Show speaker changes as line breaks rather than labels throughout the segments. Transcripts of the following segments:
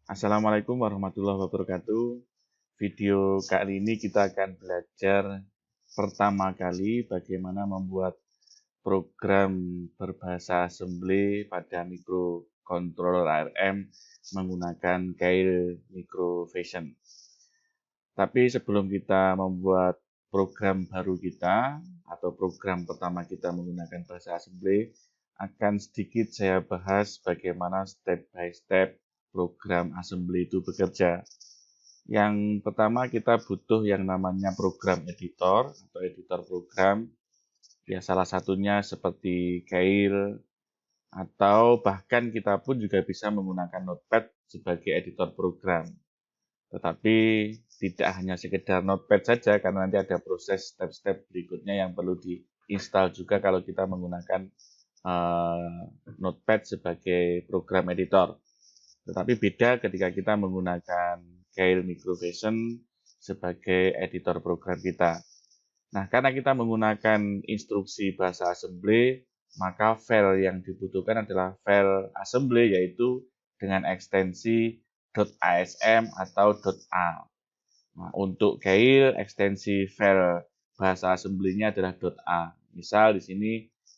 Assalamualaikum warahmatullahi wabarakatuh. Video kali ini kita akan belajar pertama kali bagaimana membuat program berbahasa assembly pada microcontroller ARM menggunakan Keil Microvision. Tapi sebelum kita membuat program baru kita atau program pertama kita menggunakan bahasa assembly, akan sedikit saya bahas bagaimana step by step program assembly itu bekerja. Yang pertama kita butuh yang namanya program editor atau editor program. Ya salah satunya seperti Keil atau bahkan kita pun juga bisa menggunakan Notepad sebagai editor program. Tetapi tidak hanya sekedar Notepad saja karena nanti ada proses step-step berikutnya yang perlu diinstal juga kalau kita menggunakan Notepad sebagai program editor. Tetapi beda ketika kita menggunakan Keil Microvision sebagai editor program kita. Nah, karena kita menggunakan instruksi bahasa assembly, maka file yang dibutuhkan adalah file assembly, yaitu dengan ekstensi .asm atau .a. Nah, untuk Keil, ekstensi file bahasa assembly-nya adalah .a. Misal di sini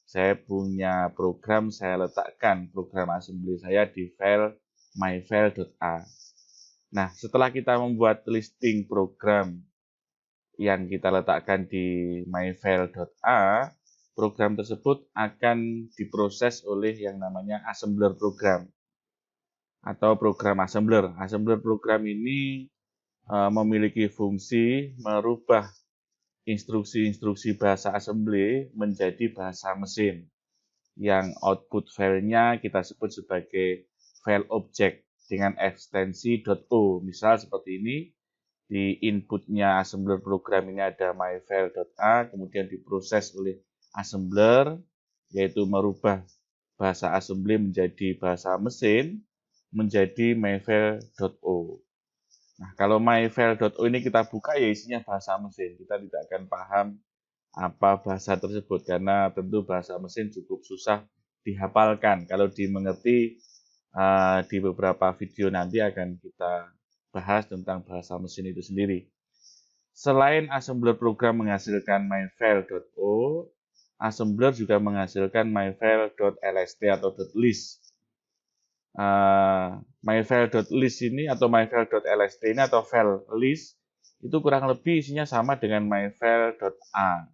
saya punya program, saya letakkan program assembly saya di file myfile.a. Nah, setelah kita membuat listing program yang kita letakkan di myfile.a, program tersebut akan diproses oleh yang namanya assembler program atau program assembler. Assembler program ini memiliki fungsi merubah instruksi-instruksi bahasa assembly menjadi bahasa mesin yang output filenya kita sebut sebagai file object dengan ekstensi .o. Misal seperti ini, di inputnya assembler program ini ada myfile.a, kemudian diproses oleh assembler, yaitu merubah bahasa assembly menjadi bahasa mesin, menjadi myfile.o. Nah, kalau myfile.o ini kita buka, ya isinya bahasa mesin. Kita tidak akan paham apa bahasa tersebut, karena tentu bahasa mesin cukup susah dihafalkan. Kalau dimengerti di beberapa video nanti akan kita bahas tentang bahasa mesin itu sendiri. Selain assembler program menghasilkan myfile.o, assembler juga menghasilkan myfile.lst atau .list. myfile.list ini atau myfile.lst ini atau file list itu kurang lebih isinya sama dengan myfile.a.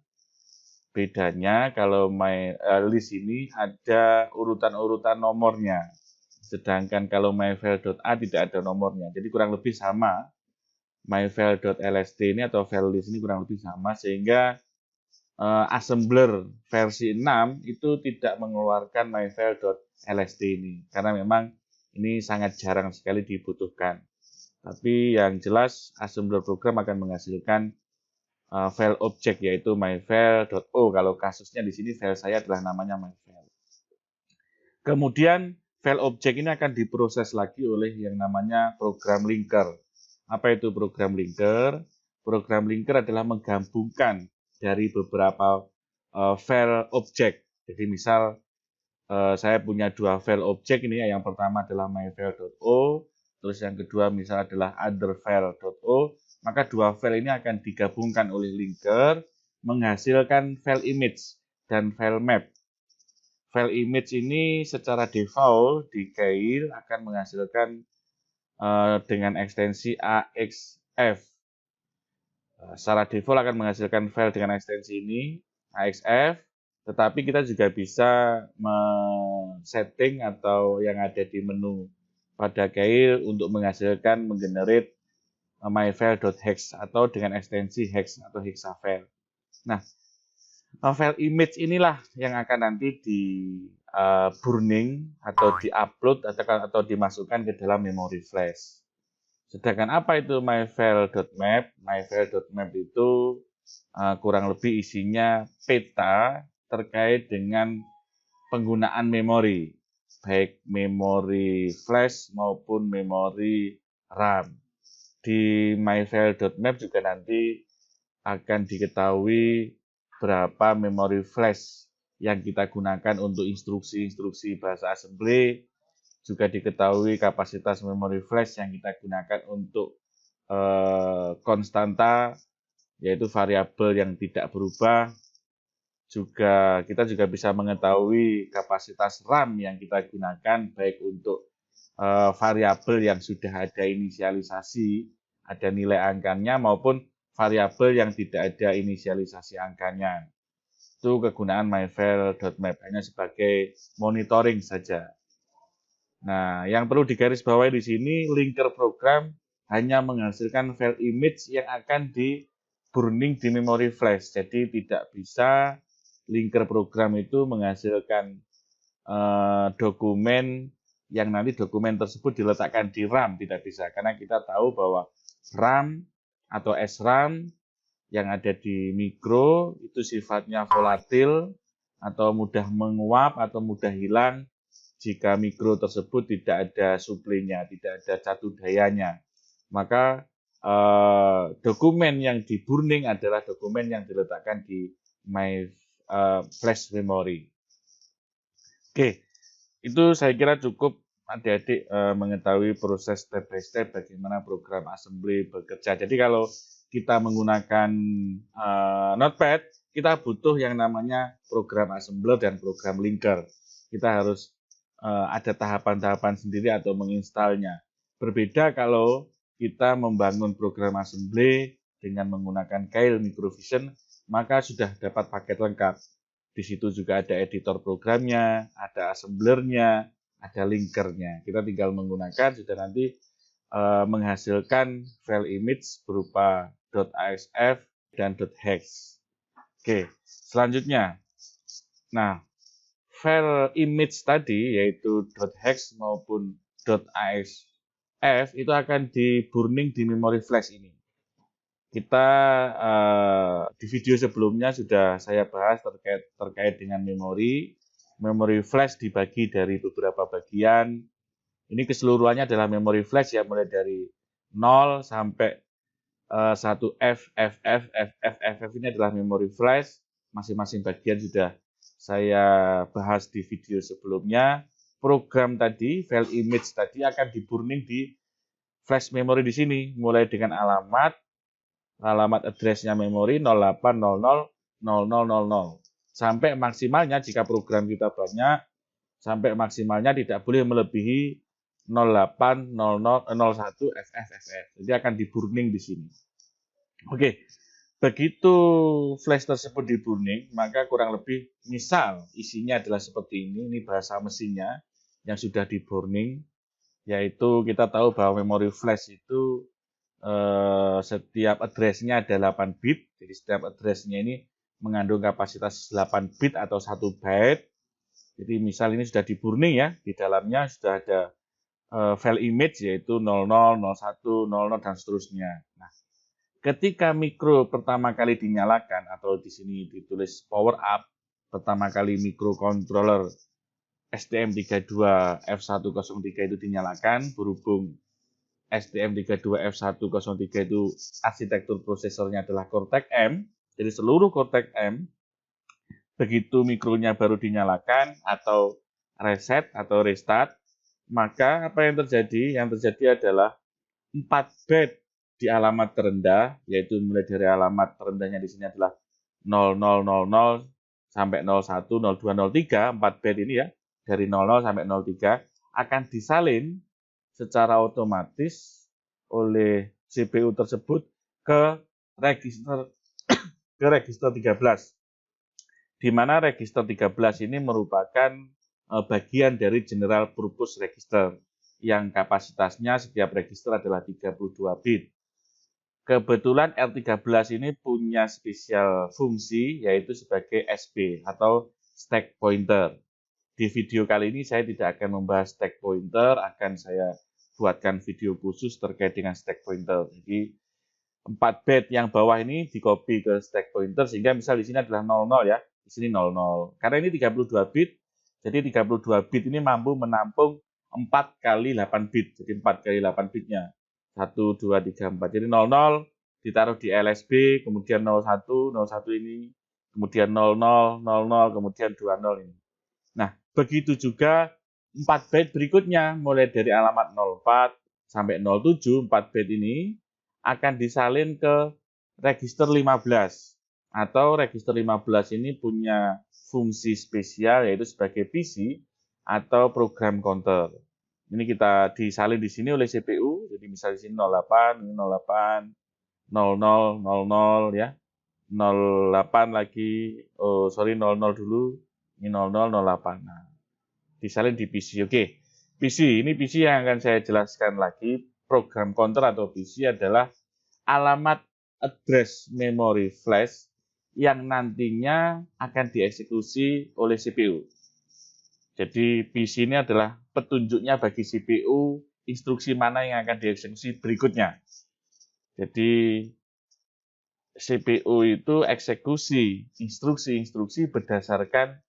Bedanya kalau list ini ada urutan-urutan nomornya. Sedangkan kalau myfile.a tidak ada nomornya. Jadi kurang lebih sama. myfile.lst ini atau file list ini kurang lebih sama, sehingga assembler versi 6 itu tidak mengeluarkan myfile.lst ini. Karena memang ini sangat jarang sekali dibutuhkan. Tapi yang jelas assembler program akan menghasilkan file object yaitu myfile.o. Kalau kasusnya di sini file saya adalah namanya myfile. Kemudian file object ini akan diproses lagi oleh yang namanya program linker. Apa itu program linker? Program linker adalah menggabungkan dari beberapa file object. Jadi misal saya punya dua file object ini, yang pertama adalah myfile.o, terus yang kedua misal adalah otherfile.o, maka dua file ini akan digabungkan oleh linker menghasilkan file image dan file map. File image ini secara default di Keil akan menghasilkan dengan ekstensi AXF. Secara default akan menghasilkan file dengan ekstensi ini, AXF, tetapi kita juga bisa setting atau yang ada di menu pada Keil untuk menghasilkan, menggenerate myfile.hex atau dengan ekstensi hex atau hexafile. Nah, file image inilah yang akan nanti di burning atau di-upload atau dimasukkan ke dalam memori flash. Sedangkan apa itu myfile.map? Myfile.map itu kurang lebih isinya peta terkait dengan penggunaan memori, baik memori flash maupun memori RAM. Di myfile.map juga nanti akan diketahui berapa memori flash yang kita gunakan untuk instruksi-instruksi bahasa assembly, juga diketahui kapasitas memori flash yang kita gunakan untuk konstanta, yaitu variabel yang tidak berubah. Kita juga bisa mengetahui kapasitas RAM yang kita gunakan, baik untuk variabel yang sudah ada inisialisasi, ada nilai angkanya, maupun variabel yang tidak ada inisialisasi angkanya. Itu kegunaan myfile.map hanya sebagai monitoring saja. Nah, yang perlu digarisbawahi di sini, linker program hanya menghasilkan file image yang akan di burning di memori flash. Jadi tidak bisa linker program itu menghasilkan dokumen yang nanti dokumen tersebut diletakkan di RAM. Tidak bisa, karena kita tahu bahwa RAM atau SRAM yang ada di mikro itu sifatnya volatil atau mudah menguap atau mudah hilang jika mikro tersebut tidak ada suplainya, tidak ada catu dayanya. Maka dokumen yang di burning adalah dokumen yang diletakkan di my flash memory. Oke, itu saya kira cukup adik-adik mengetahui proses step by step bagaimana program assembly bekerja. Jadi kalau kita menggunakan Notepad, kita butuh yang namanya program assembler dan program linker. Kita harus ada tahapan-tahapan sendiri atau menginstalnya. Berbeda kalau kita membangun program assembly dengan menggunakan Keil Microvision, maka sudah dapat paket lengkap. Di situ juga ada editor programnya, ada assemblernya, ada linkernya. Kita tinggal menggunakan, sudah nanti menghasilkan file image berupa .asf dan .hex. Oke, selanjutnya. Nah, file image tadi, yaitu .hex maupun .asf, itu akan di burning di memori flash ini. Kita di video sebelumnya sudah saya bahas terkait dengan memori. Memori flash dibagi dari beberapa bagian. Ini keseluruhannya adalah memori flash ya, mulai dari 0 sampai 1F, FF ini adalah memori flash. Masing-masing bagian sudah saya bahas di video sebelumnya. Program tadi, file image tadi akan di burning di flash memory di sini, mulai dengan alamat address-nya memori 08000000 sampai maksimalnya jika program kita banyak, sampai maksimalnya tidak boleh melebihi 080001FFFF. Jadi akan di burning di sini. Oke, begitu flash tersebut di burning, maka kurang lebih misal isinya adalah seperti ini bahasa mesinnya yang sudah di burning, yaitu kita tahu bahwa memori flash itu setiap address-nya ada 8 bit, jadi setiap address-nya ini mengandung kapasitas 8 bit atau 1 byte. Jadi misal ini sudah di burning ya, di dalamnya sudah ada file image yaitu 00, 01, 00 dan seterusnya. Nah, ketika mikro pertama kali dinyalakan atau di sini ditulis power up, pertama kali microcontroller STM32F103 itu dinyalakan, berhubung STM32F103 itu arsitektur prosesornya adalah Cortex-M, jadi seluruh Cortex-M, begitu mikronya baru dinyalakan atau reset atau restart, maka apa yang terjadi? Yang terjadi adalah 4 byte di alamat terendah, yaitu mulai dari alamat terendahnya di sini adalah 0000 sampai 01, 02, 03, 4 byte ini ya, dari 00 sampai 03, akan disalin secara otomatis oleh CPU tersebut ke register 13, di mana register 13 ini merupakan bagian dari general purpose register yang kapasitasnya setiap register adalah 32 bit. Kebetulan R13 ini punya spesial fungsi yaitu sebagai SB atau stack pointer. Di video kali ini saya tidak akan membahas stack pointer, akan saya buatkan video khusus terkait dengan stack pointer. Jadi 4 bit yang bawah ini di-copy ke stack pointer sehingga misal di sini adalah 00 ya, di sini 00. Karena ini 32 bit, jadi 32 bit ini mampu menampung 4 kali 8 bit, jadi 4 kali 8 bitnya. 1, 2, 3, 4. Jadi 00 ditaruh di LSB, kemudian 01, 01 ini, kemudian 00, 00, kemudian 20 ini. Nah, begitu juga 4 byte berikutnya, mulai dari alamat 04 sampai 07, 4 byte ini akan disalin ke register 15. Atau register 15 ini punya fungsi spesial, yaitu sebagai PC atau program counter. Ini kita disalin di sini oleh CPU, jadi misalnya di sini 08, ini 08, 00, 00 ya. 08 lagi, 00 dulu, ini 00, 08. Nah, disalin di PC. Oke, PC, ini PC yang akan saya jelaskan lagi. Program counter atau PC adalah alamat address memory flash yang nantinya akan dieksekusi oleh CPU. Jadi PC ini adalah petunjuknya bagi CPU instruksi mana yang akan dieksekusi berikutnya. Jadi CPU itu eksekusi instruksi-instruksi berdasarkan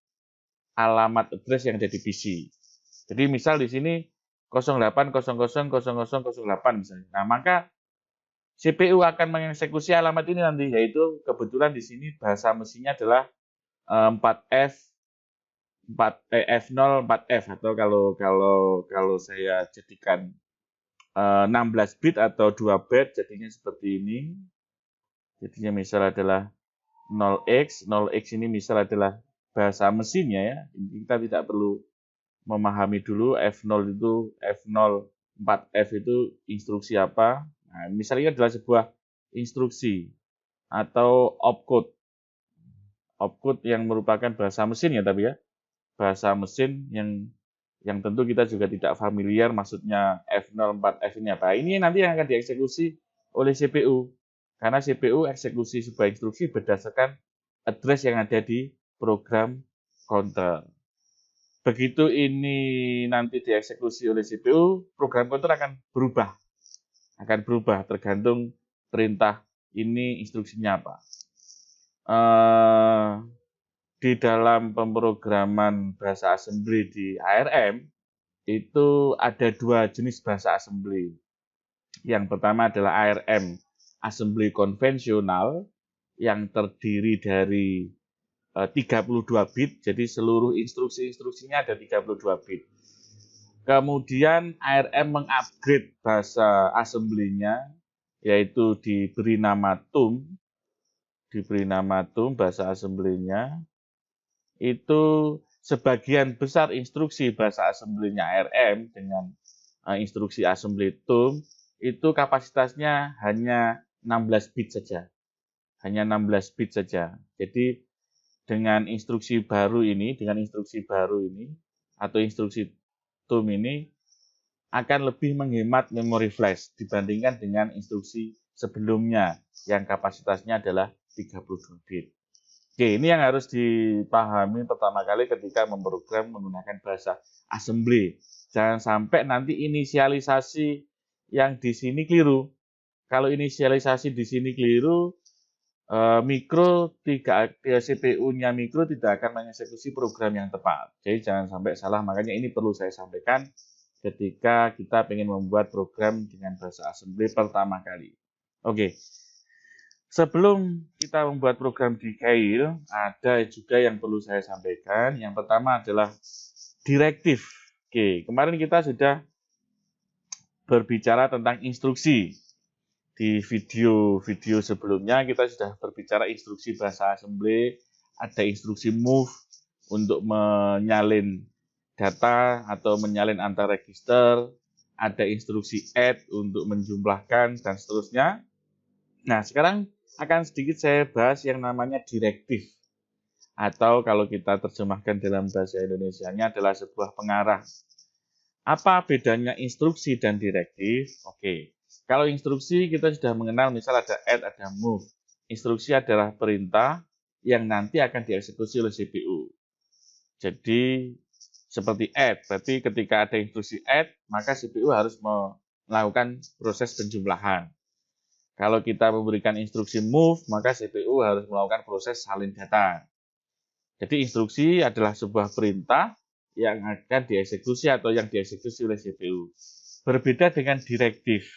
alamat address yang ada di PC. Jadi misal di sini 08000008 misalnya. Nah, maka CPU akan mengeksekusi alamat ini nanti, yaitu kebetulan di sini bahasa mesinnya adalah 4F 4F0 4F, atau kalau saya jadikan 16 bit atau 2 bit jadinya seperti ini. Jadinya misal adalah 0x ini misal adalah bahasa mesinnya ya. Kita tidak perlu memahami dulu F0 itu F0 4F itu instruksi apa. Nah, misalnya adalah sebuah instruksi atau opcode. Opcode yang merupakan bahasa mesin ya, tapi ya. Bahasa mesin yang tentu kita juga tidak familiar maksudnya F0 4F ini apa. Ini nanti yang akan dieksekusi oleh CPU. Karena CPU eksekusi sebuah instruksi berdasarkan address yang ada di program counter. Begitu ini nanti dieksekusi oleh CPU, program counter akan berubah. Akan berubah tergantung perintah ini instruksinya apa. Di dalam pemrograman bahasa assembly di ARM, itu ada 2 jenis bahasa assembly. Yang pertama adalah ARM assembly konvensional yang terdiri dari 32 bit, jadi seluruh instruksi-instruksinya ada 32 bit. Kemudian ARM mengupgrade bahasa assembly-nya, yaitu diberi nama TUM, bahasa assembly-nya. Itu sebagian besar instruksi bahasa assembly-nya ARM dengan instruksi assembly TUM, itu kapasitasnya hanya 16 bit saja. Hanya 16 bit saja. Jadi dengan instruksi baru ini atau instruksi TUM ini akan lebih menghemat memori flash dibandingkan dengan instruksi sebelumnya yang kapasitasnya adalah 32 bit. Oke, ini yang harus dipahami pertama kali ketika memprogram menggunakan bahasa assembly. Jangan sampai nanti inisialisasi yang di sini keliru. Kalau inisialisasi di sini keliru, CPU-nya mikro tidak akan mengeksekusi program yang tepat. Jadi jangan sampai salah, makanya ini perlu saya sampaikan ketika kita ingin membuat program dengan bahasa assembly pertama kali. Oke, sebelum kita membuat program di Keil, ada juga yang perlu saya sampaikan. Yang pertama adalah direktif. Oke, kemarin kita sudah berbicara tentang instruksi. Di video sebelumnya kita sudah berbicara instruksi bahasa assembly, ada instruksi move untuk menyalin data atau menyalin antar register, ada instruksi add untuk menjumlahkan, dan seterusnya. Nah, sekarang akan sedikit saya bahas yang namanya direktif. Atau kalau kita terjemahkan dalam bahasa Indonesianya adalah sebuah pengarah. Apa bedanya instruksi dan direktif? Oke. Kalau instruksi kita sudah mengenal, misal ada add, ada move. Instruksi adalah perintah yang nanti akan dieksekusi oleh CPU. Jadi seperti add, berarti ketika ada instruksi add, maka CPU harus melakukan proses penjumlahan. Kalau kita memberikan instruksi move, maka CPU harus melakukan proses salin data. Jadi instruksi adalah sebuah perintah yang akan dieksekusi atau yang dieksekusi oleh CPU. Berbeda dengan direktif.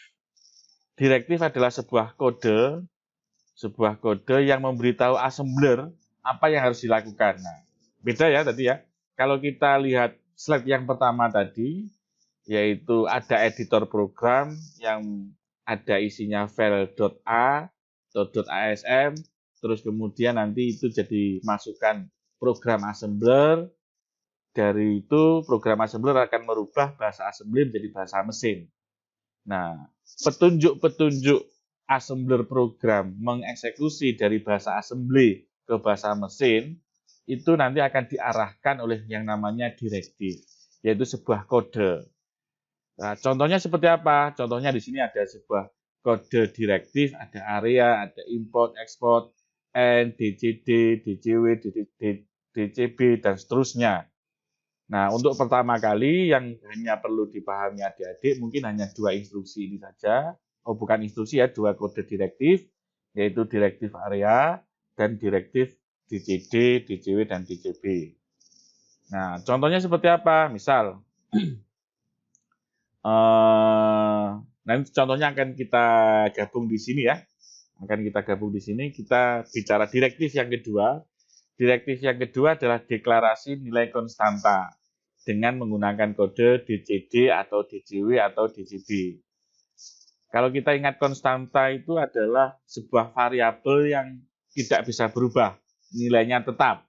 Direktif adalah sebuah kode yang memberitahu assembler apa yang harus dilakukan. Nah, beda ya tadi ya. Kalau kita lihat slide yang pertama tadi, yaitu ada editor program yang ada isinya file .a, .asm, terus kemudian nanti itu jadi masukan program assembler. Dari itu program assembler akan merubah bahasa assembly menjadi bahasa mesin. Nah, petunjuk-petunjuk assembler program mengeksekusi dari bahasa assembly ke bahasa mesin itu nanti akan diarahkan oleh yang namanya directive, yaitu sebuah kode. Nah, contohnya seperti apa? Contohnya di sini ada sebuah kode direktif, ada area, ada import, export, N, DCD, DCW, DCB, dan seterusnya. Nah, untuk pertama kali yang hanya perlu dipahami adik-adik mungkin hanya 2 instruksi ini saja. Oh, bukan instruksi ya, 2 kode direktif, yaitu direktif area dan direktif DCD, DCW, dan DCB. Nah, contohnya seperti apa? Misal, nanti contohnya akan kita gabung di sini ya. Akan kita gabung di sini, kita bicara direktif yang kedua. Direktif yang kedua adalah deklarasi nilai konstanta dengan menggunakan kode DCD atau DCW atau DCB. Kalau kita ingat konstanta itu adalah sebuah variabel yang tidak bisa berubah, nilainya tetap.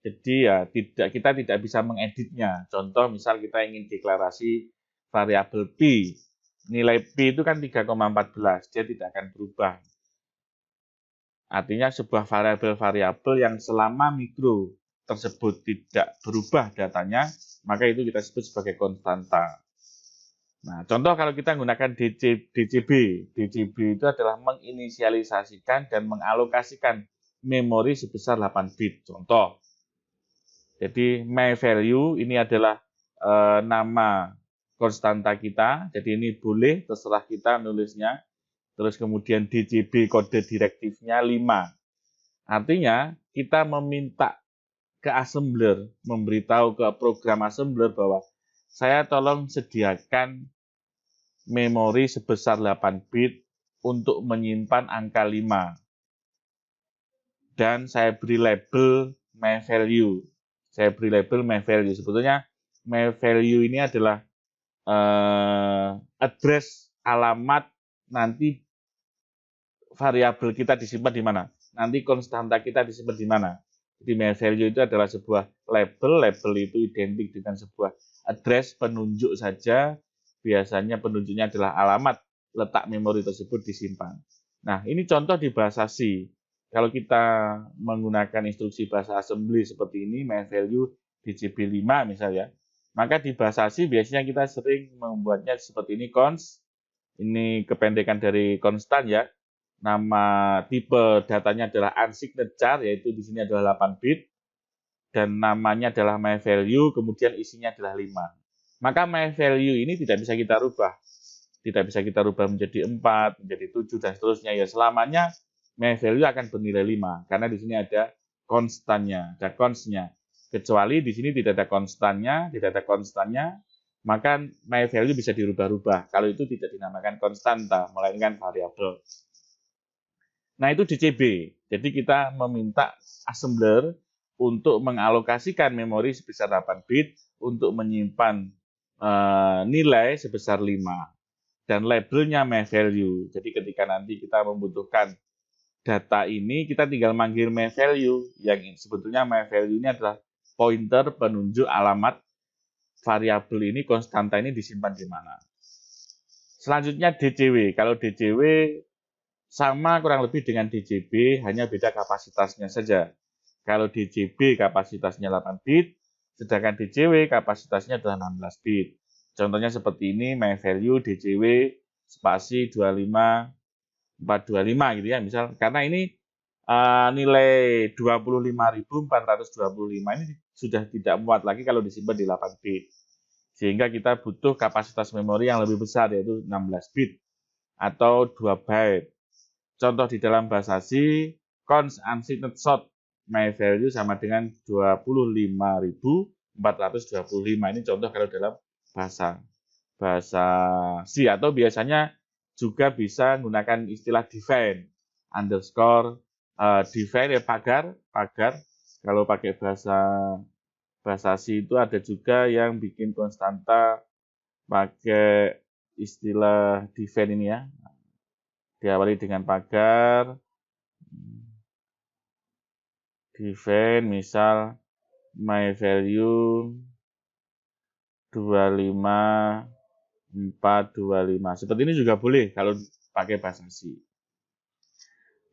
Jadi ya kita tidak bisa mengeditnya. Contoh misal kita ingin deklarasi variabel P. Nilai P itu kan 3,14, dia tidak akan berubah. Artinya sebuah variabel-variabel yang selama mikro tersebut tidak berubah datanya, maka itu kita sebut sebagai konstanta. Nah, contoh kalau kita menggunakan DCB. DCB itu adalah menginisialisasikan dan mengalokasikan memori sebesar 8 bit. Contoh, jadi my value ini adalah nama konstanta kita, jadi ini boleh, terserah kita nulisnya. Terus kemudian DCB kode direktifnya 5. Artinya kita meminta ke assembler, memberitahu ke program assembler bahwa saya tolong sediakan memori sebesar 8 bit untuk menyimpan angka 5. Dan saya beri label my value. Saya beri label my value. Sebetulnya my value ini adalah address alamat nanti variabel kita disimpan di mana, nanti konstanta kita disimpan di mana. Jadi my value itu adalah sebuah label itu identik dengan sebuah address, penunjuk saja, biasanya penunjuknya adalah alamat letak memori tersebut disimpan. Nah, ini contoh di bahasa C. Kalau kita menggunakan instruksi bahasa assembly seperti ini, my value DCB5 misalnya, maka di bahasa C biasanya kita sering membuatnya seperti ini, const, ini kependekan dari konstan ya. Nama tipe datanya adalah unsigned, yaitu di sini adalah 8 bit, dan namanya adalah my value, kemudian isinya adalah 5. Maka my value ini tidak bisa kita rubah. Tidak bisa kita rubah menjadi 4, menjadi 7, dan seterusnya. Ya, selamanya my value akan bernilai 5, karena di sini ada konstannya, ada constnya. Kecuali di sini tidak ada konstannya, maka my value bisa dirubah-rubah. Kalau itu tidak dinamakan konstanta, melainkan variabel. Nah, itu DCB. Jadi kita meminta assembler untuk mengalokasikan memori sebesar 8 bit untuk menyimpan nilai sebesar 5. Dan labelnya my value. Jadi ketika nanti kita membutuhkan data ini, kita tinggal manggil my value. Yang sebetulnya my value ini adalah pointer penunjuk alamat variabel ini, konstanta ini disimpan di mana. Selanjutnya DCW. Kalau DCW sama kurang lebih dengan DCB, hanya beda kapasitasnya saja. Kalau DCB kapasitasnya 8 bit, sedangkan DCW kapasitasnya adalah 16 bit. Contohnya seperti ini, my value DCW spasi 25425 gitu ya, misal. Karena ini nilai 25.425 ini sudah tidak muat lagi kalau disimpan di 8 bit. Sehingga kita butuh kapasitas memori yang lebih besar, yaitu 16 bit atau 2 byte. Contoh di dalam bahasa C, const unsigned short my value sama dengan 25.425. Ini contoh kalau dalam bahasa C, atau biasanya juga bisa menggunakan istilah define underscore define ya pagar. Kalau pakai bahasa Bahasa C itu ada juga yang bikin konstanta pakai istilah define ini ya. Diawali dengan pagar. Define misal my value 25 425. Seperti ini juga boleh kalau pakai bahasa C.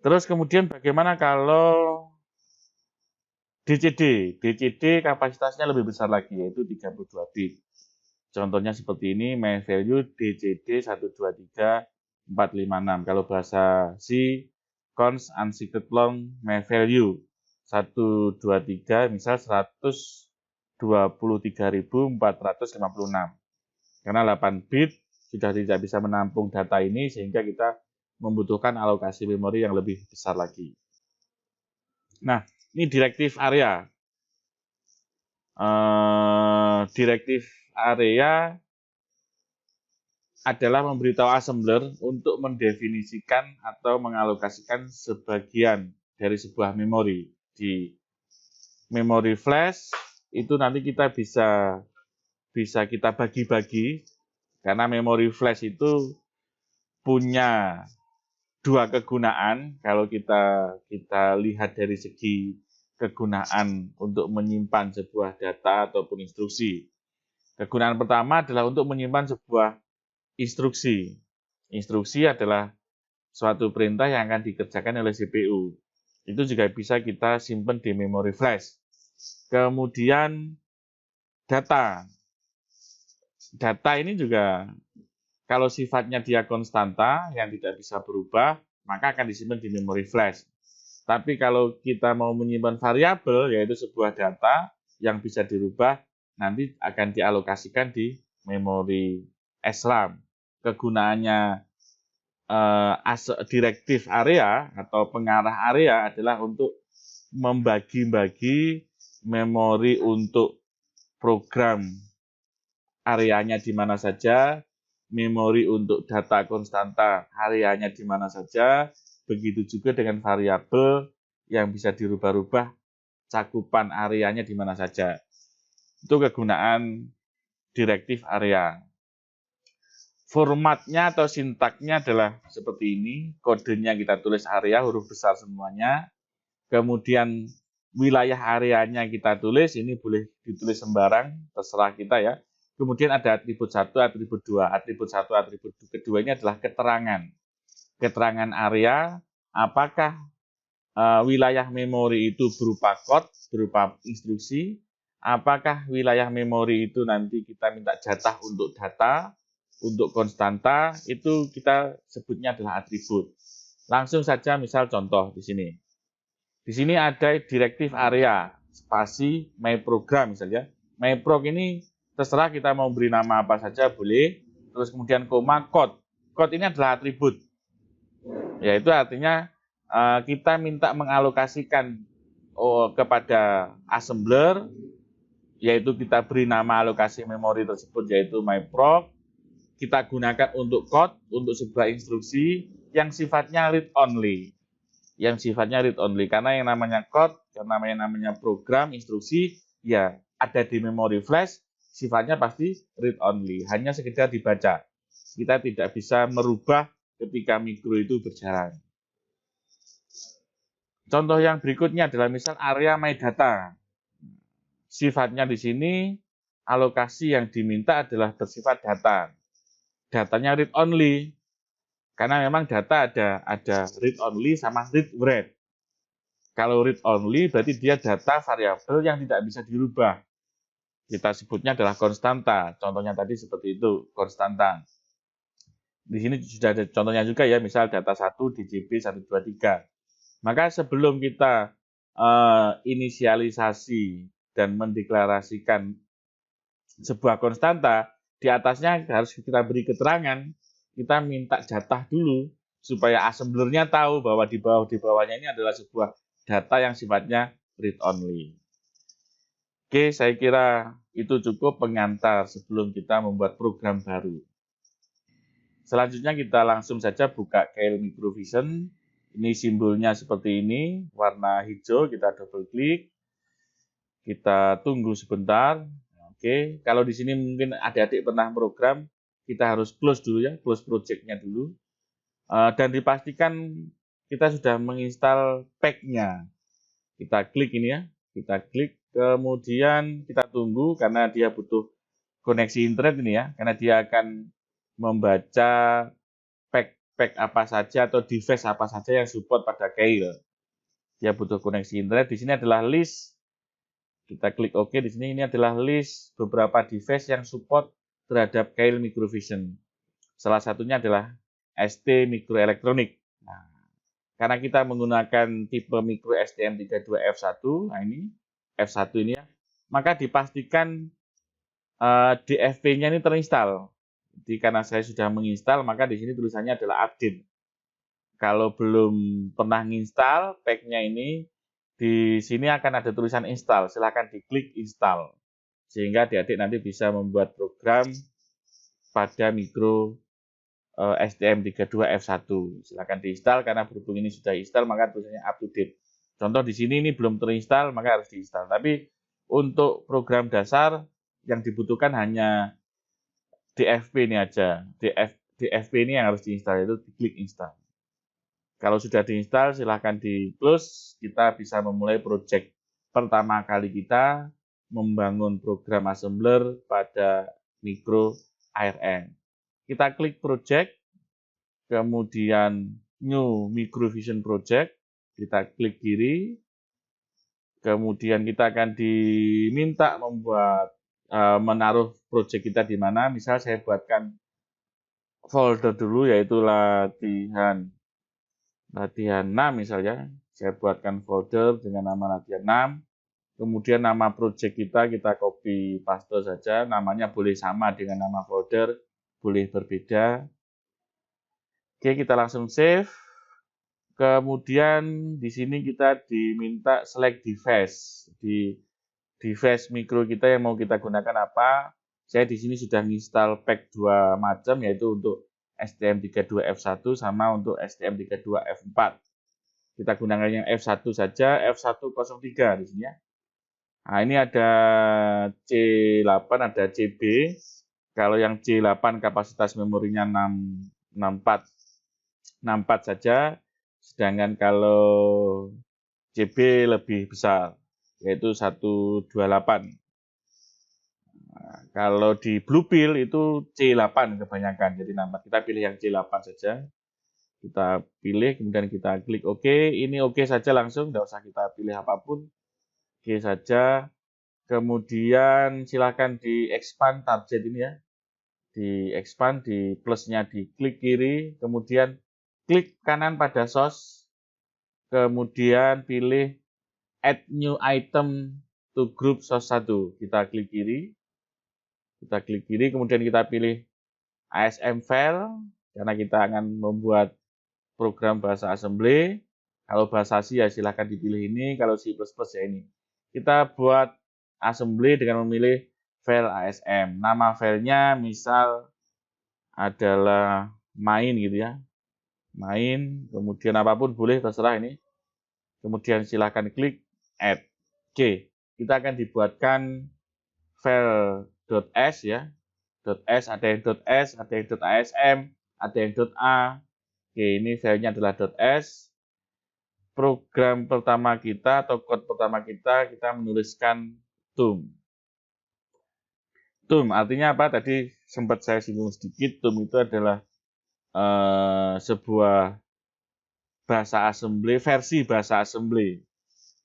Terus kemudian bagaimana kalau DCD? DCD kapasitasnya lebih besar lagi, yaitu 32 bit. Contohnya seperti ini, my value DCD 123.456. Kalau bahasa C, const unsigned long my value 123, misal 123.456. Karena 8 bit sudah tidak bisa menampung data ini, sehingga kita membutuhkan alokasi memori yang lebih besar lagi. Nah, ini directive area. Directive area adalah memberitahu assembler untuk mendefinisikan atau mengalokasikan sebagian dari sebuah memori. Di memori flash itu nanti kita bisa kita bagi-bagi, karena memori flash itu punya dua kegunaan. Kalau kita lihat dari segi kegunaan untuk menyimpan sebuah data ataupun instruksi. Kegunaan pertama adalah untuk menyimpan sebuah instruksi. Instruksi adalah suatu perintah yang akan dikerjakan oleh CPU. Itu juga bisa kita simpan di memori flash. Kemudian data. Data ini juga kalau sifatnya dia konstanta yang tidak bisa berubah, maka akan disimpan di memori flash. Tapi kalau kita mau menyimpan variabel, yaitu sebuah data yang bisa dirubah, nanti akan dialokasikan di memori SRAM. Kegunaannya directive area atau pengarah area adalah untuk membagi-bagi memori untuk program areanya di mana saja, memori untuk data konstanta areanya di mana saja, begitu juga dengan variabel yang bisa dirubah-rubah cakupan areanya di mana saja. Itu kegunaan directive area. Formatnya atau sintaknya adalah seperti ini. Kodenya kita tulis area, huruf besar semuanya. Kemudian wilayah areanya kita tulis, ini boleh ditulis sembarang, terserah kita ya. Kemudian ada atribut 1, atribut 2. Atribut 1, atribut kedua ini adalah keterangan. Keterangan area, apakah wilayah memori itu berupa kode, berupa instruksi, apakah wilayah memori itu nanti kita minta jatah untuk data, untuk konstanta, itu kita sebutnya adalah atribut. Langsung saja misal contoh di sini. Di sini ada directive area, spasi my program misalnya. My prog ini terserah kita mau beri nama apa saja boleh. Terus kemudian koma code. Code ini adalah atribut. Yaitu artinya kita minta mengalokasikan kepada assembler, yaitu kita beri nama alokasi memori tersebut yaitu my prog. Kita gunakan untuk code, untuk sebuah instruksi yang sifatnya read only. Karena yang namanya code, yang namanya program, instruksi, ya ada di memori flash, sifatnya pasti read only, hanya sekedar dibaca. Kita tidak bisa merubah ketika mikro itu berjalan. Contoh yang berikutnya adalah misal area my data. Sifatnya di sini alokasi yang diminta adalah bersifat data. Datanya read only. Karena memang data ada read only sama read write. Kalau read only berarti dia data variabel yang tidak bisa dirubah. Kita sebutnya adalah konstanta. Contohnya tadi seperti itu, konstanta. Di sini sudah ada contohnya juga ya, misal data 1 DJB 123. Maka sebelum kita inisialisasi dan mendeklarasikan sebuah konstanta, di atasnya harus kita beri keterangan. Kita minta jatah dulu supaya assemblernya tahu bahwa di bawahnya ini adalah sebuah data yang sifatnya read only. Oke, saya kira itu cukup pengantar sebelum kita membuat program baru. Selanjutnya kita langsung saja buka Keil Microvision. Ini simbolnya seperti ini, warna hijau, kita double klik. Kita tunggu sebentar. Oke, kalau di sini mungkin adik-adik pernah program, kita harus close dulu ya, close project-nya dulu. Dan dipastikan kita sudah menginstal pack-nya. Kita klik ini ya, kita klik, kemudian kita tunggu karena dia butuh koneksi internet ini ya, karena dia akan membaca pack apa saja atau device apa saja yang support pada Keil. Dia butuh koneksi internet. Di sini adalah list. Kita klik OK. Di sini ini adalah list beberapa device yang support terhadap Keil Microvision. Salah satunya adalah ST Microelectronic. Nah, karena kita menggunakan tipe micro STM32F1, nah ini F1 ini ya, maka dipastikan DFP-nya ini terinstall. Jadi karena saya sudah menginstal, maka di sini tulisannya adalah update. Kalau belum pernah nginstal pack-nya ini, di sini akan ada tulisan install. Silahkan diklik install. Sehingga adik-adik nanti bisa membuat program pada micro STM32F1. Silahkan diinstal, karena berhubung ini sudah install, maka tulisannya up to date. Contoh di sini ini belum terinstall, maka harus diinstal. Tapi untuk program dasar yang dibutuhkan hanya DFP ini aja. DFP ini yang harus diinstal, itu diklik install. Kalau sudah diinstal, silahkan di close. Kita bisa memulai project pertama kali kita membangun program assembler pada micro ARM. Kita klik project, kemudian new microvision project, kita klik kiri, kemudian kita akan diminta membuat menaruh project kita di mana. Misal saya buatkan folder dulu, yaitu latihan 6 misalnya. Saya buatkan folder dengan nama latihan 6. Kemudian nama project kita copy paste saja. Namanya boleh sama dengan nama folder, boleh berbeda. Oke, kita langsung save. Kemudian di sini kita diminta select device. Di device mikro kita yang mau kita gunakan apa? Saya di sini sudah install pack 2 macam, yaitu untuk STM32F1 sama untuk STM32F4. Kita gunakan yang F1 saja, F103 di sini ya. Nah, ini ada C8, ada CB. Kalau yang C8 kapasitas memorinya 64 saja. Sedangkan kalau CB lebih besar, yaitu 128. Nah, kalau di Bluepill itu C8 kebanyakan, jadi nampak. Kita pilih yang C8 saja. Kita pilih, kemudian kita klik OK. Ini OK saja langsung, tidak usah kita pilih apapun. OK saja. Kemudian silakan di expand target ini ya. Di expand, di plusnya di klik kiri, kemudian klik kanan pada source. Kemudian pilih add new item to group source 1. Kita klik kiri. Kita klik kiri, kemudian kita pilih ASM file, karena kita akan membuat program bahasa assembly. Kalau bahasa C ya silahkan dipilih ini, kalau C++ ya ini. Kita buat assembly dengan memilih file ASM. Nama filenya misal adalah main gitu ya. Main, kemudian apapun boleh, terserah ini. Kemudian silahkan klik add. Oke, kita akan dibuatkan file .s ya. .s, ada yang .s, ada yang .asm, ada yang .a. Oke, ini filenya adalah .s. Program pertama kita atau code pertama kita menuliskan TUM. TUM artinya apa? Tadi sempat saya singgung sedikit. TUM itu adalah sebuah bahasa assembly, versi bahasa assembly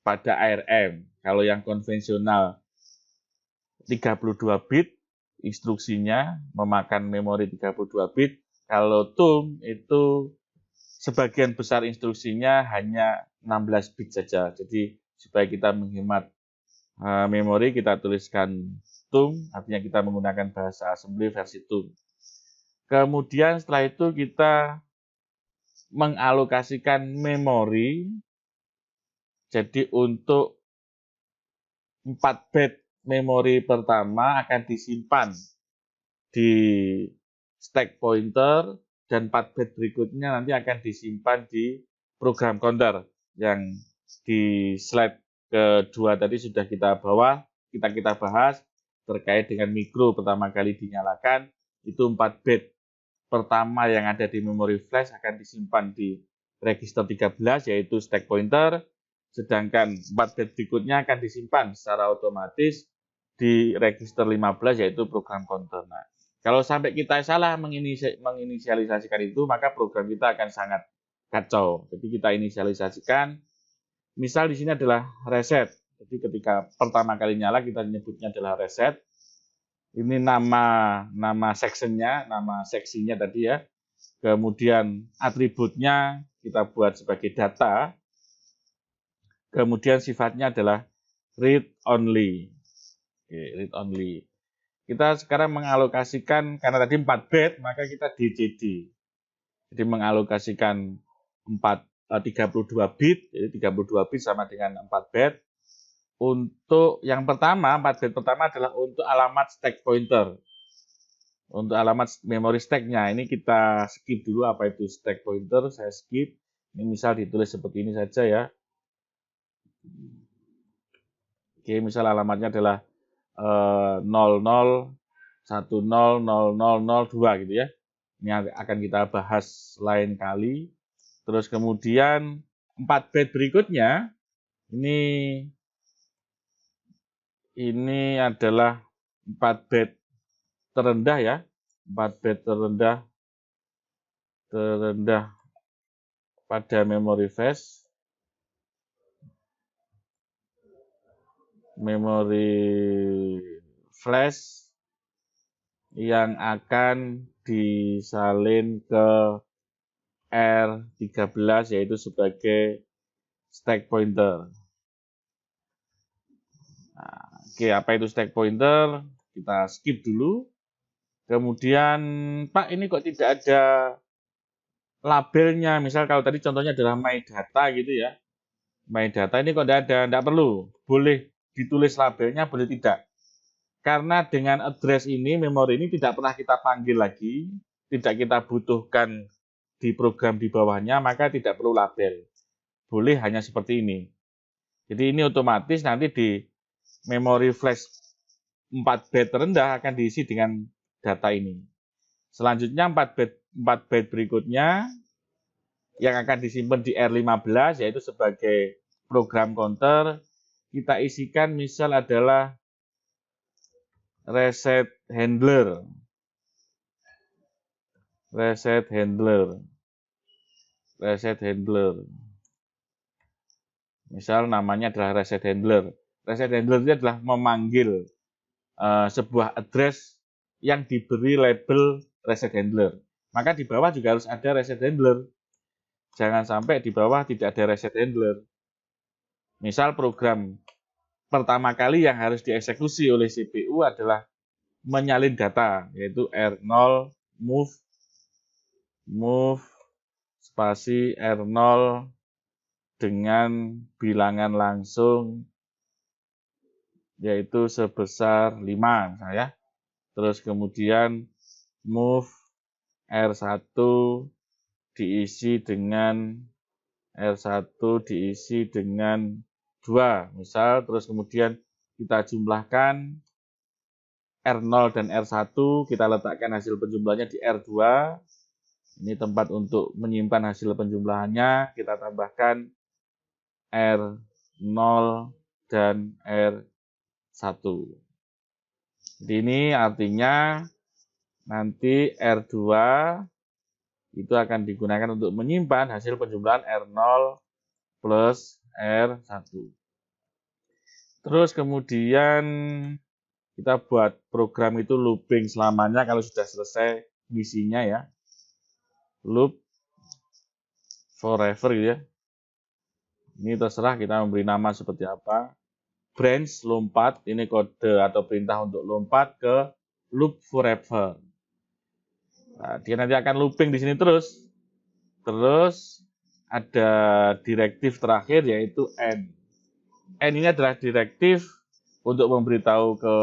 pada ARM. Kalau yang konvensional 32 bit, instruksinya memakan memori 32 bit. Kalau TUM itu sebagian besar instruksinya hanya 16 bit saja. Jadi supaya kita menghemat memori, kita tuliskan TUM, artinya kita menggunakan bahasa assembly versi TUM. Kemudian setelah itu kita mengalokasikan memori. Jadi untuk 4 bit memori pertama akan disimpan di stack pointer, dan 4 bit berikutnya nanti akan disimpan di program counter yang di slide kedua tadi sudah kita bahas terkait dengan mikro pertama kali dinyalakan, itu 4 bit pertama yang ada di memori flash akan disimpan di register 13 yaitu stack pointer, sedangkan 4 bit berikutnya akan disimpan secara otomatis di register 15 yaitu program counter. Nah, kalau sampai kita salah menginisialisasikan itu, maka program kita akan sangat kacau. Jadi kita inisialisasikan, misal di sini adalah reset. Jadi ketika pertama kali nyala kita nyebutnya adalah reset. Ini nama sectionnya, nama seksinya tadi ya. Kemudian atributnya kita buat sebagai data. Kemudian sifatnya adalah read only. Oke, read only. Kita sekarang mengalokasikan, karena tadi 4 bit, maka kita DCD. Jadi mengalokasikan 32 bit, jadi 32 bit sama dengan 4 bit. Untuk yang pertama, 4 bit pertama adalah untuk alamat stack pointer. Untuk alamat memory stack-nya, ini kita skip dulu apa itu stack pointer, saya skip. Ini misal ditulis seperti ini saja ya. Oke, misal alamatnya adalah 00100002 gitu ya. Ini akan kita bahas lain kali. Terus kemudian 4 bit berikutnya ini adalah 4 bit terendah ya. 4 bit terendah pada memori flash. Yang akan disalin ke R13 yaitu sebagai stack pointer. Nah, oke, apa itu stack pointer? Kita skip dulu. Kemudian, Pak, ini kok tidak ada labelnya? Misal kalau tadi contohnya adalah my data gitu ya. My data ini kok tidak ada? Tidak perlu. Boleh ditulis labelnya, boleh tidak. Karena dengan address ini, memori ini tidak pernah kita panggil lagi, tidak kita butuhkan di program di bawahnya, maka tidak perlu label. Boleh hanya seperti ini. Jadi ini otomatis nanti di memori flash 4 bit terendah akan diisi dengan data ini. Selanjutnya 4 bit berikutnya yang akan disimpan di R15 yaitu sebagai program counter, kita isikan misal adalah reset handler. Misal namanya adalah reset handler. Reset handler itu adalah memanggil sebuah address yang diberi label reset handler. Maka di bawah juga harus ada reset handler. Jangan sampai di bawah tidak ada reset handler. Misal program pertama kali yang harus dieksekusi oleh CPU adalah menyalin data, yaitu R0 move spasi R0 dengan bilangan langsung yaitu sebesar 5 misalnya. Terus kemudian move R1 diisi dengan 2 misal, terus kemudian kita jumlahkan R0 dan R1, kita letakkan hasil penjumlahannya di R2. Ini tempat untuk menyimpan hasil penjumlahannya, kita tambahkan R0 dan R1. Jadi ini artinya nanti R2 itu akan digunakan untuk menyimpan hasil penjumlahan R0 plus R1. Terus kemudian kita buat program itu looping selamanya kalau sudah selesai misinya ya. Loop forever gitu ya. Ini terserah kita memberi nama seperti apa. Branch lompat, ini kode atau perintah untuk lompat ke loop forever. Nah, dia nanti akan looping di sini terus. Terus ada direktif terakhir yaitu N. N ini adalah direktif untuk memberitahu ke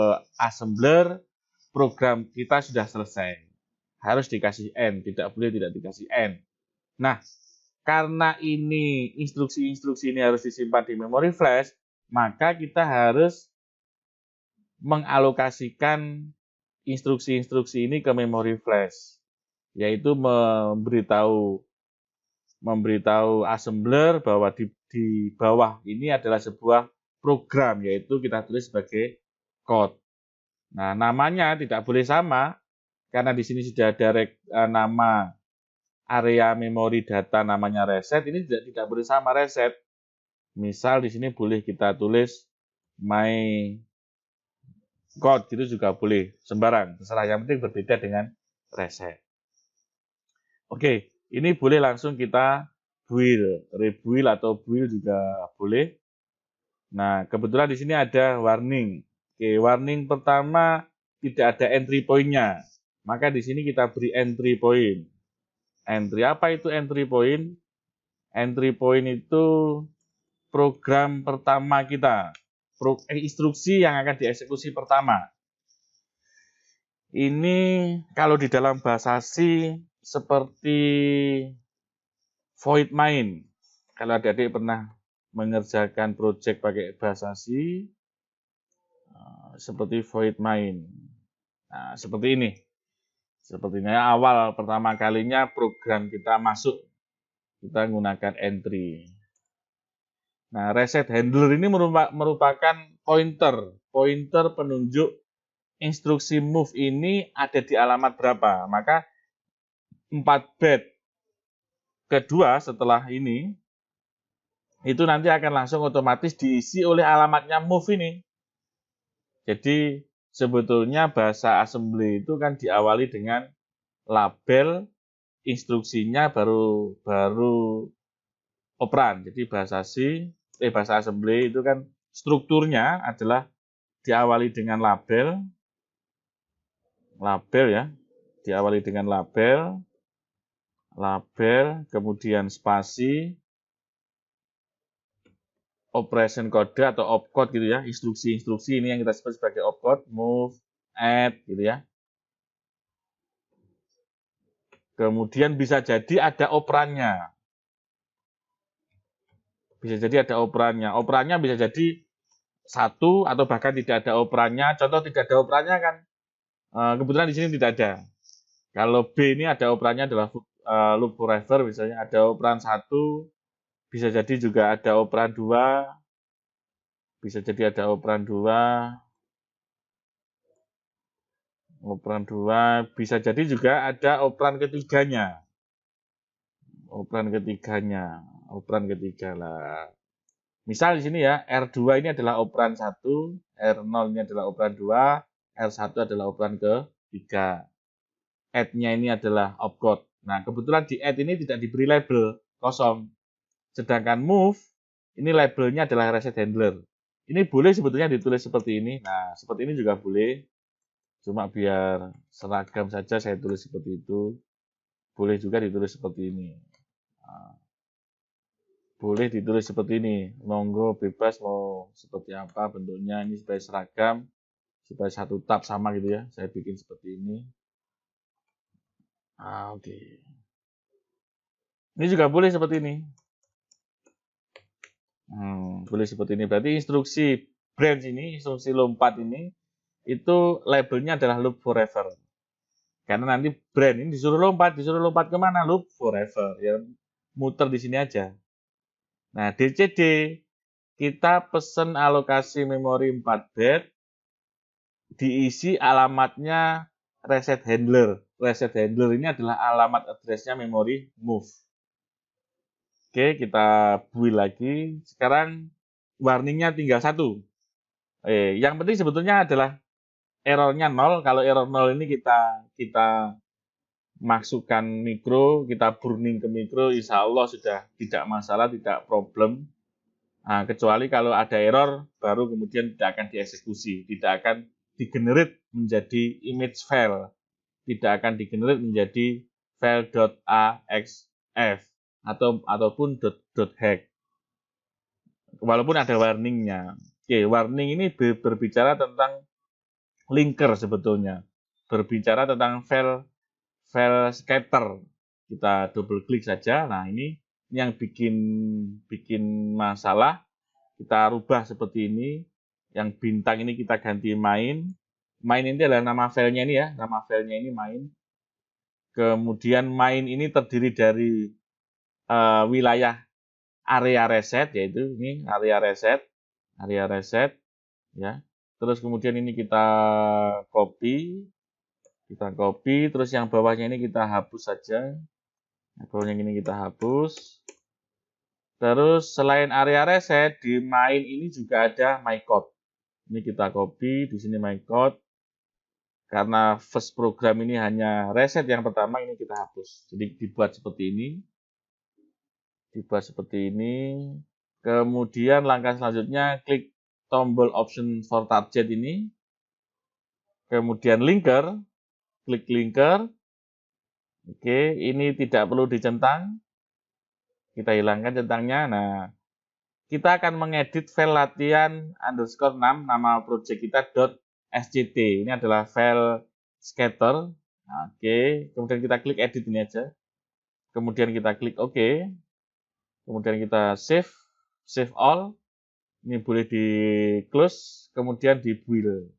assembler program kita sudah selesai. Harus dikasih N, tidak boleh tidak dikasih N. Nah, karena ini instruksi-instruksi ini harus disimpan di memori flash, maka kita harus mengalokasikan instruksi-instruksi ini ke memori flash, yaitu memberitahu assembler bahwa di bawah ini adalah sebuah program, yaitu kita tulis sebagai code. Nah, namanya tidak boleh sama, karena di sini sudah ada nama area memori data namanya reset, ini tidak boleh sama reset. Misal di sini boleh kita tulis my code, gitu juga boleh, sembarang, terserah, yang penting berbeda dengan reset. Oke, ini boleh langsung kita build, rebuild atau build juga boleh. Nah, kebetulan di sini ada warning. Oke, warning pertama tidak ada entry point-nya. Maka di sini kita beri entry point. Entry, apa itu entry point? Entry point itu program pertama kita. Instruksi yang akan dieksekusi pertama. Ini kalau di dalam bahasa C seperti void main. Kalau adik-adik pernah mengerjakan project pakai bahasa C, seperti void main. Nah, seperti ini. Sepertinya awal pertama kalinya program kita masuk, kita menggunakan entry. Nah, reset handler ini merupakan pointer penunjuk instruksi move ini ada di alamat berapa. Maka 4 bit kedua setelah ini, itu nanti akan langsung otomatis diisi oleh alamatnya move ini. Jadi sebetulnya bahasa assembly itu kan diawali dengan label, instruksinya baru operan. Jadi bahasa assembly itu kan strukturnya adalah diawali dengan label ya, diawali dengan label, kemudian spasi, operation kode atau opcode gitu ya, instruksi-instruksi ini yang kita sebut sebagai opcode, move, add gitu ya. Kemudian bisa jadi ada operannya. Operannya bisa jadi 1 atau bahkan tidak ada operannya. Contoh tidak ada operannya kan, kebetulan di sini tidak ada. Kalau B ini ada operannya adalah loop forever, misalnya ada operan 1, bisa jadi juga ada operan 2, bisa jadi ada operan 2, bisa jadi juga ada operan ketiganya. Operan ketiga lah. Misal di sini ya, R2 ini adalah operan 1, R0 ini adalah operan 2, R1 adalah operan ketiga. Add-nya ini adalah opcode. Nah, kebetulan di add ini tidak diberi label, kosong. Sedangkan move, ini labelnya adalah reset handler. Ini boleh sebetulnya ditulis seperti ini. Nah, seperti ini juga boleh. Cuma biar seragam saja saya tulis seperti itu. Boleh juga ditulis seperti ini. Nah, boleh ditulis seperti ini. Monggo bebas mau seperti apa bentuknya. Ini supaya seragam, supaya satu tab sama gitu ya. Saya bikin seperti ini. Oke. Ini juga boleh seperti ini. Boleh seperti ini. Berarti instruksi branch ini, instruksi lompat ini, itu labelnya adalah loop forever. Karena nanti brand ini disuruh lompat kemana? Loop forever. Ya, muter di sini aja. Nah, DCD, kita pesen alokasi memori 4 bit, diisi alamatnya reset handler. Reset handler ini adalah alamat addressnya memori move. Oke, kita build lagi. Sekarang warningnya tinggal 1. Yang penting sebetulnya adalah errornya 0. Kalau error 0 ini kita masukkan mikro, kita burning ke mikro, insya Allah sudah tidak masalah, tidak problem. Nah, kecuali kalau ada error, baru kemudian tidak akan dieksekusi, tidak akan digenerate menjadi image file, tidak akan digenerate menjadi file.axf ataupun .hack. Walaupun ada warningnya. Oke, warning ini berbicara tentang linker sebetulnya. Berbicara tentang file scatter. Kita double klik saja. Nah, ini yang bikin masalah kita rubah seperti ini. Yang bintang ini kita ganti main. Main ini adalah nama filenya ini ya, nama filenya ini main. Kemudian main ini terdiri dari wilayah area reset, yaitu ini area reset ya. Terus kemudian ini kita copy, terus yang bawahnya ini kita hapus saja. Bawahnya ini kita hapus. Terus selain area reset, di main ini juga ada my code. Ini kita copy, di sini my code. Karena first program ini hanya reset yang pertama, ini kita hapus. Jadi dibuat seperti ini. Kemudian langkah selanjutnya klik tombol option for target ini. Kemudian linker, klik linker. Oke, ini tidak perlu dicentang. Kita hilangkan centangnya. Nah, kita akan mengedit file latihan _6, nama project kita .sct. Ini adalah file scatter. Oke, kemudian kita klik edit ini aja. Kemudian kita klik OK. Kemudian kita save all. Ini boleh di close, kemudian di build.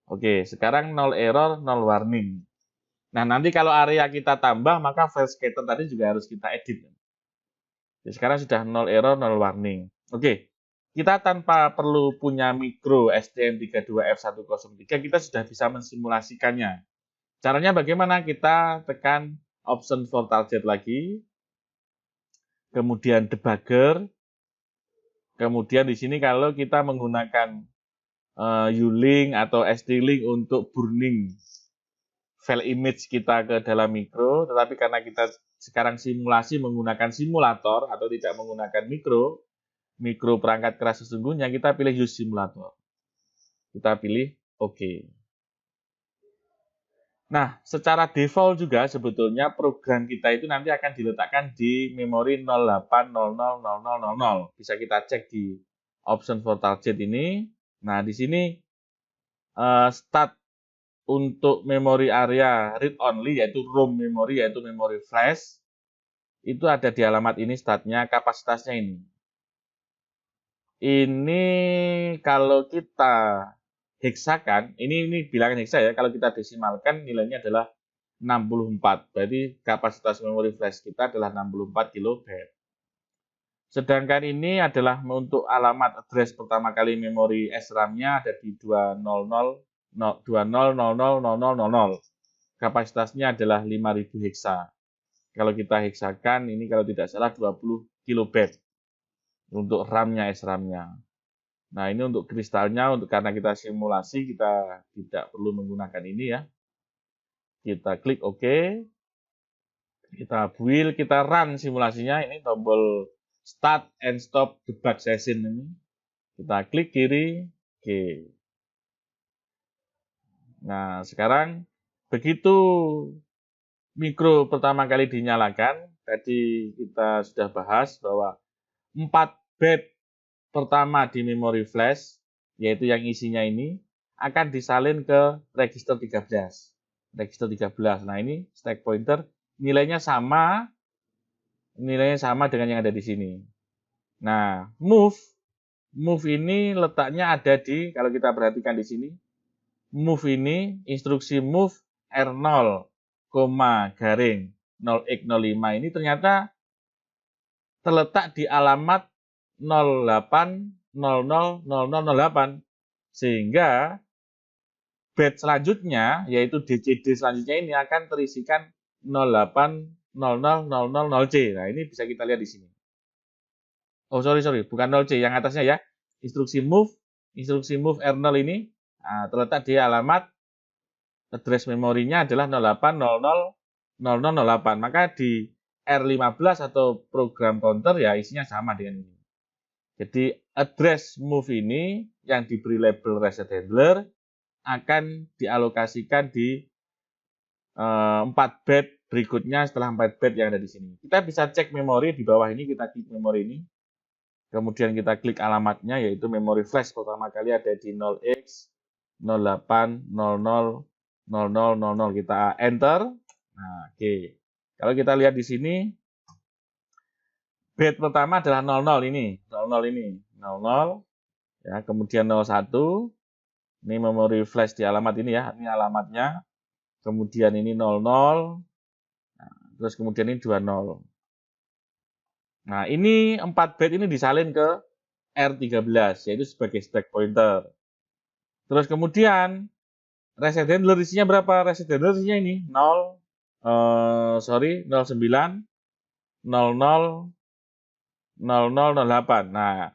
Oke, sekarang 0 error, 0 warning. Nah, nanti kalau area kita tambah, maka file scatter tadi juga harus kita edit. Jadi sekarang sudah 0 error, 0 warning. Oke, kita tanpa perlu punya mikro STM32F103, kita sudah bisa mensimulasikannya. Caranya bagaimana? Kita tekan option for target lagi, kemudian debugger, kemudian di sini kalau kita menggunakan U-Link atau SD-Link untuk burning file image kita ke dalam mikro, tetapi karena kita sekarang simulasi menggunakan simulator atau tidak menggunakan mikro perangkat keras sesungguhnya, kita pilih use simulator. Kita pilih OK. Nah, secara default juga sebetulnya program kita itu nanti akan diletakkan di memori 08000000. Bisa kita cek di option for target ini. Nah, di sini start untuk memori area read only, yaitu ROM memory, yaitu memori flash, itu ada di alamat ini startnya, kapasitasnya ini. Ini kalau kita heksakan, ini bilangan heksa ya, kalau kita desimalkan nilainya adalah 64. Berarti kapasitas memori flash kita adalah 64 KB. Sedangkan ini adalah untuk alamat address pertama kali memori SRAM-nya ada di 2000000. Kapasitasnya adalah 5000 heksa. Kalau kita heksakan, ini kalau tidak salah 20 kilobyte untuk RAM-nya, SRAM-nya. Nah, ini untuk kristalnya, karena kita simulasi, kita tidak perlu menggunakan ini ya. Kita klik OK. Kita build, kita run simulasinya. Ini tombol start and stop debug session ini. Kita klik kiri, OK. Nah, sekarang begitu mikro pertama kali dinyalakan, tadi kita sudah bahas bahwa 4 byte pertama di memori flash, yaitu yang isinya ini, akan disalin ke register 13. Nah, ini stack pointer, nilainya sama dengan yang ada di sini. Nah, move ini letaknya ada di, kalau kita perhatikan di sini, move ini, instruksi move R0, 0x05 ini ternyata terletak di alamat 08000008, sehingga byte selanjutnya, yaitu DCD selanjutnya ini akan terisikan 0800000C. Nah, ini bisa kita lihat di sini. Oh, sorry, bukan 0C, yang atasnya ya. Instruksi move R0 ini terletak di alamat address memorinya adalah 08000008. Maka di R15 atau program counter ya isinya sama dengan ini. Jadi address move ini yang diberi label reset handler akan dialokasikan di 4 byte berikutnya setelah 4 byte yang ada di sini. Kita bisa cek memori di bawah ini, kita klik memori ini. Kemudian kita klik alamatnya, yaitu memori flash pertama kali ada di 0x08000000. Kita enter. Nah, oke. Kalau kita lihat di sini, byte pertama adalah 00 ini. 00 ya, kemudian 01, ini memori flash di alamat ini ya, ini alamatnya, kemudian ini 00, nah, terus kemudian ini 20. Nah, ini 4 bit ini disalin ke R13, yaitu sebagai stack pointer. Terus kemudian reset handler isinya berapa? Reset handler isinya ini 09 00 0008. Nah,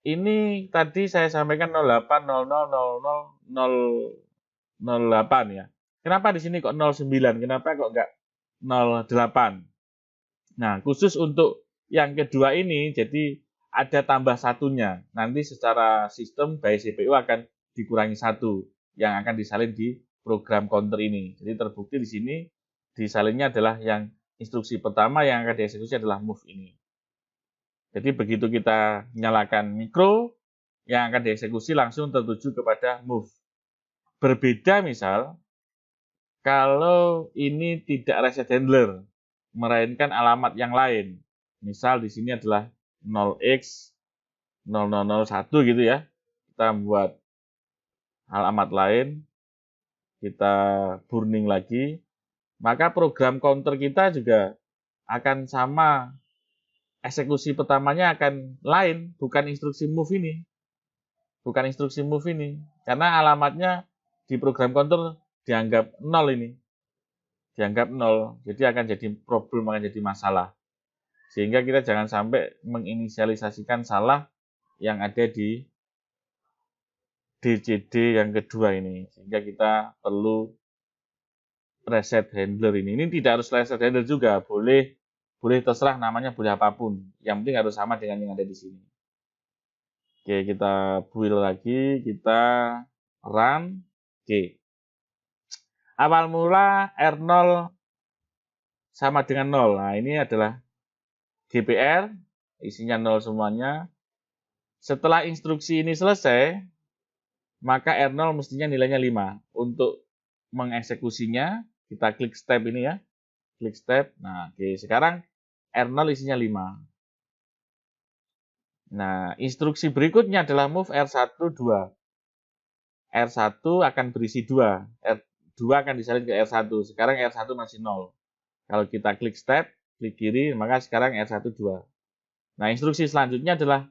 ini tadi saya sampaikan 08 00 00 08 ya. Kenapa di sini kok 09? Kenapa kok enggak 08? Nah, khusus untuk yang kedua ini, jadi ada tambah satunya. Nanti secara sistem by CPU akan dikurangi satu yang akan disalin di program counter ini. Jadi terbukti di sini disalinnya adalah yang instruksi pertama yang akan dieksekusi adalah move ini. Jadi begitu kita nyalakan mikro, yang akan dieksekusi langsung tertuju kepada move. Berbeda misal, kalau ini tidak reset handler, melainkan alamat yang lain. Misal di sini adalah 0x 0001 gitu ya. Kita buat alamat lain, kita burning lagi, maka program counter kita juga akan sama, eksekusi pertamanya akan lain, bukan instruksi move ini. Bukan instruksi move ini, karena alamatnya di program counter dianggap 0 ini. Dianggap 0, jadi akan jadi problem, akan jadi masalah. Sehingga kita jangan sampai menginisialisasikan salah yang ada di DCD yang kedua ini. Sehingga kita perlu reset handler ini. Ini tidak harus reset handler juga, boleh terserah namanya, boleh apapun. Yang penting harus sama dengan yang ada di sini. Oke, kita build lagi, kita run. Oke. Awal mula R0 sama dengan 0. Nah, ini adalah GPR, isinya 0 semuanya. Setelah instruksi ini selesai, maka R0 mestinya nilainya 5. Untuk mengeksekusinya, kita klik step ini ya. Klik step. Nah, oke, sekarang R0 isinya 5. Nah, instruksi berikutnya adalah move R1, 2. R1 akan berisi 2. R2 akan disalin ke R1. Sekarang R1 masih 0. Kalau kita klik step, klik kiri, maka sekarang R1, 2. Nah, instruksi selanjutnya adalah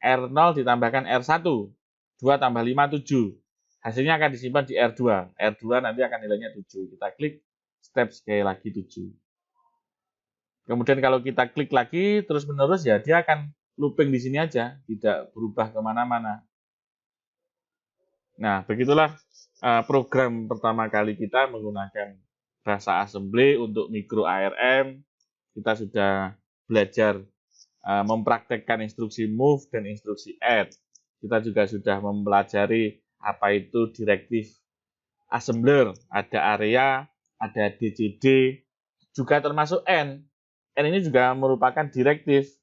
R0 ditambahkan R1. 2 tambah 5, 7. Hasilnya akan disimpan di R2. R2 nanti akan nilainya 7. Kita klik step sekali lagi 7. Kemudian kalau kita klik lagi terus menerus ya dia akan looping di sini aja, tidak berubah kemana-mana. Nah, begitulah program pertama kali kita menggunakan bahasa assembly untuk mikro ARM. Kita sudah belajar mempraktekkan instruksi move dan instruksi add. Kita juga sudah mempelajari apa itu direktif assembler, ada area, ada DCD, juga termasuk N. N ini juga merupakan direktif.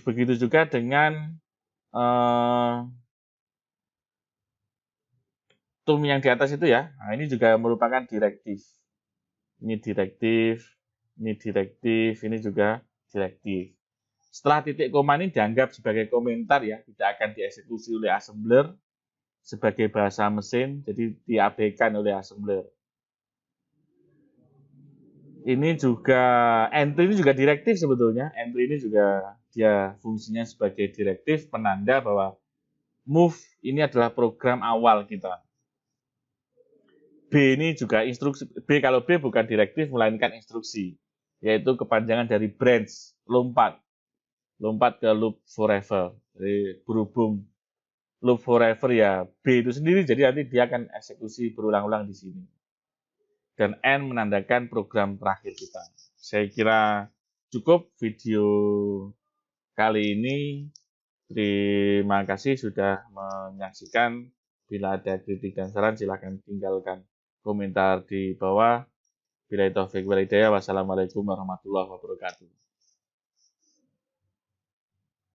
Begitu juga dengan TUM yang di atas itu ya. Nah, ini juga merupakan direktif. Ini direktif, ini juga direktif. Setelah titik koma ini dianggap sebagai komentar ya, tidak akan dieksekusi oleh assembler sebagai bahasa mesin, jadi diabaikan oleh assembler. Ini juga entry ini juga direktif sebetulnya. Entry ini juga dia fungsinya sebagai direktif penanda bahwa move ini adalah program awal kita. B ini juga instruksi. B kalau B bukan direktif melainkan instruksi, yaitu kepanjangan dari branch, lompat ke loop forever. Jadi berhubung loop forever ya B itu sendiri, jadi nanti dia akan eksekusi berulang-ulang di sini. Dan N menandakan program terakhir kita. Saya kira cukup video kali ini. Terima kasih sudah menyaksikan. Bila ada kritik dan saran silakan tinggalkan komentar di bawah. Billahi taufiq wal hidayah. Wassalamualaikum warahmatullahi wabarakatuh.